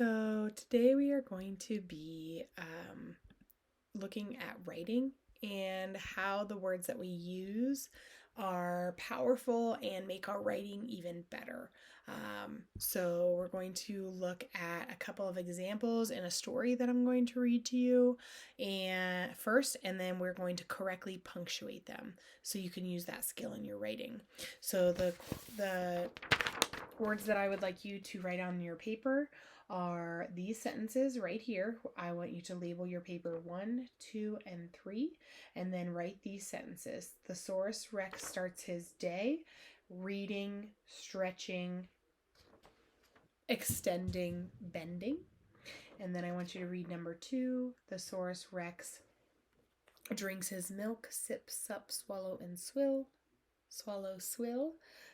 So today we are going to be looking at writing and how the words that we use are powerful and make our writing even better. So we're going to look at a couple of examples in a story that I'm going to read to you and first, and then we're going to correctly punctuate them so you can use that skill in your writing. So the words that I would like you to write on your paper are these sentences right here. I want you to label your paper 1, 2, and 3, and then write these sentences. Thesaurus Rex starts his day reading, stretching, extending, bending. And then I want you to read number 2. Thesaurus Rex drinks his milk, sip, sup, swallow, and swill. Swallow, swill.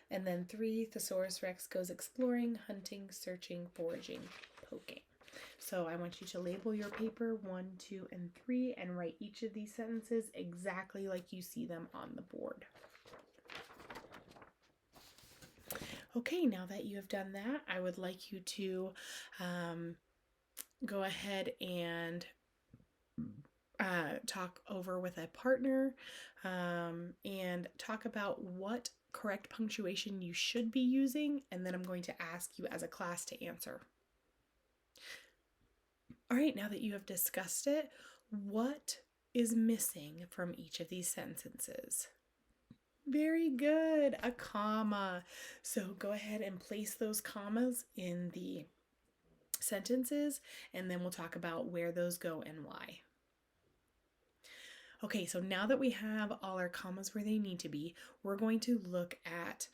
And then 3, Thesaurus Rex goes exploring, hunting, searching, foraging, poking. So I want you to label your paper 1, 2, and 3 and write each of these sentences exactly like you see them on the board. Okay, now that you have done that, I would like you to go ahead and talk over with a partner and talk about what correct punctuation you should be using, and then I'm going to ask you as a class to answer. All right, now that you have discussed it, what is missing from each of these sentences? Very good, a comma. So go ahead and place those commas in the sentences, and then we'll talk about where those go and why. Okay, so now that we have all our commas where they need to be, we're going to look at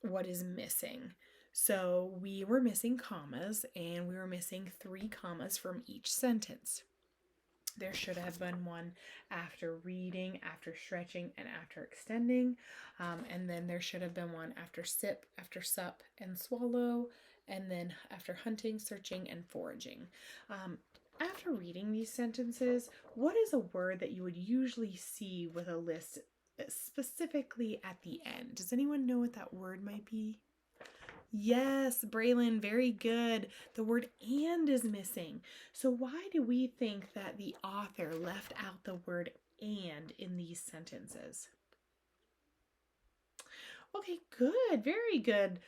what is missing. So we were missing commas, and we were missing 3 commas from each sentence. There should have been one after reading, after stretching, and after extending. And then there should have been one after sip, after sup, and swallow, and then after hunting, searching, and foraging. After reading these sentences, what is a word that you would usually see with a list specifically at the end? Does anyone know what that word might be? Yes, Braylon, very good. The word and is missing. So why do we think that the author left out the word and in these sentences? Okay, good. Very good,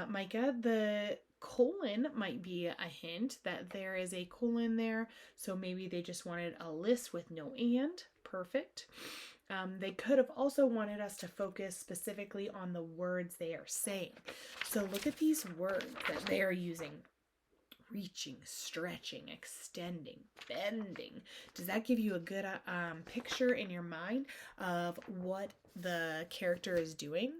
Micah. The colon might be a hint that there is a colon there. So maybe they just wanted a list with no and. Perfect. They could have also wanted us to focus specifically on the words they are saying. So look at these words that they are using. Reaching, stretching, extending, bending. Does that give you a good picture in your mind of what the character is doing?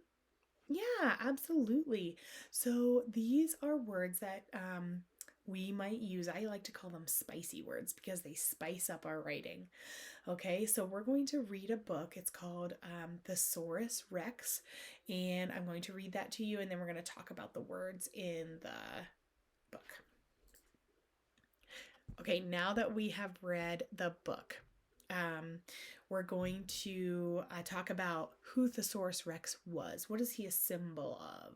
Yeah, absolutely. So these are words that we might use. I like to call them spicy words because they spice up our writing. Okay, so we're going to read a book. It's called Thesaurus Rex, and I'm going to read that to you, and then we're going to talk about the words in the book. Okay, now that we have read the book, we're going to talk about who Thesaurus Rex was. What is he a symbol of?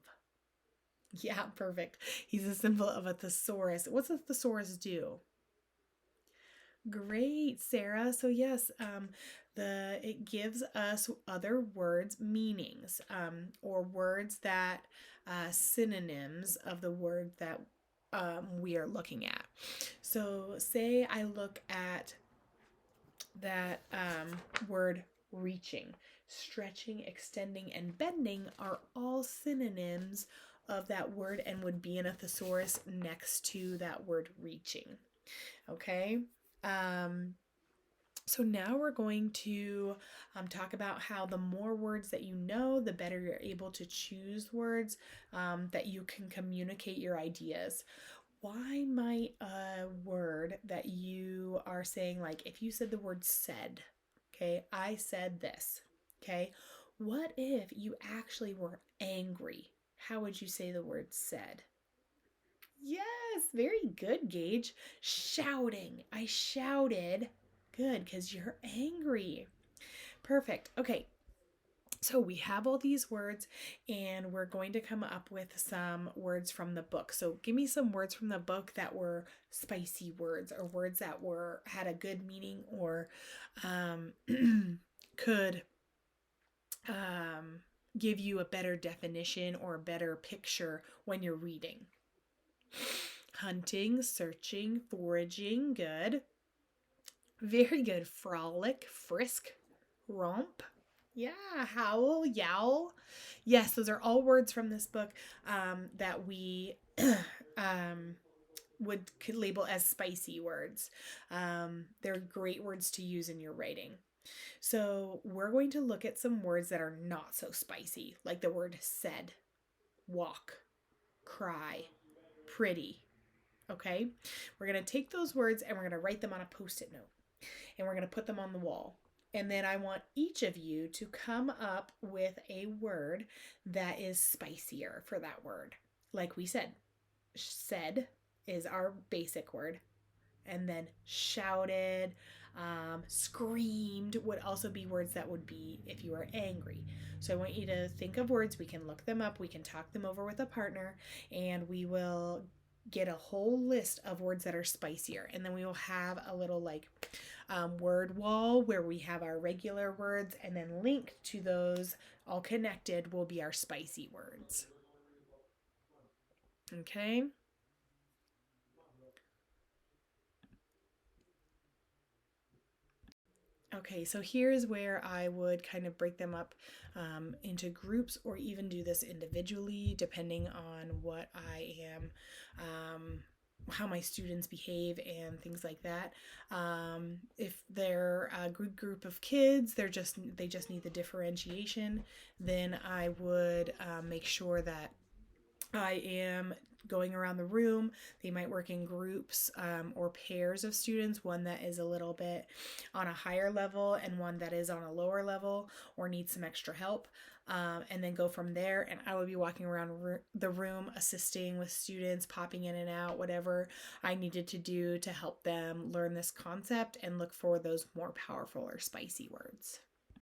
Yeah, perfect. He's a symbol of a thesaurus. What's a thesaurus do? Great, Sarah. So yes, it gives us other words meanings, or words that synonyms of the word that we are looking at. So say I look at that word reaching. Stretching, extending, and bending are all synonyms of that word and would be in a thesaurus next to that word reaching. Okay? So now we're going to talk about how the more words that you know, the better you're able to choose words that you can communicate your ideas. Why might a word that you are saying, like if you said the word said, okay, I said this, okay, what if you actually were angry? How would you say the word said? Yes, very good, Gage. Shouting. I shouted. Good, because you're angry. Perfect. Okay. So we have all these words and we're going to come up with some words from the book. So give me some words from the book that were spicy words or words that had a good meaning or um, could um, give you a better definition or a better picture when you're reading. Hunting, searching, foraging, good. Very good. Frolic, frisk, romp. Yeah, howl, yowl. Yes, those are all words from this book that we um, could label as spicy words. They're great words to use in your writing. So we're going to look at some words that are not so spicy, like the word said, walk, cry, pretty. Okay? We're going to take those words and we're going to write them on a post it note and we're going to put them on the wall. And then I want each of you to come up with a word that is spicier for that word. Like we said is our basic word. And then shouted, screamed would also be words that would be if you were angry. So I want you to think of words. We can look them up. We can talk them over with a partner and we will get a whole list of words that are spicier. And then we will have a little word wall where we have our regular words and then linked to those all connected will be our spicy words. Okay. Okay, so here's where I would kind of break them up into groups or even do this individually, depending on what I am, how my students behave and things like that. If they're a good group of kids, they just need the differentiation, then I would make sure that I am going around the room. They might work in groups or pairs of students, one that is a little bit on a higher level and one that is on a lower level or needs some extra help. And then go from there. And I would be walking around the room, assisting with students, popping in and out, whatever I needed to do to help them learn this concept and look for those more powerful or spicy words.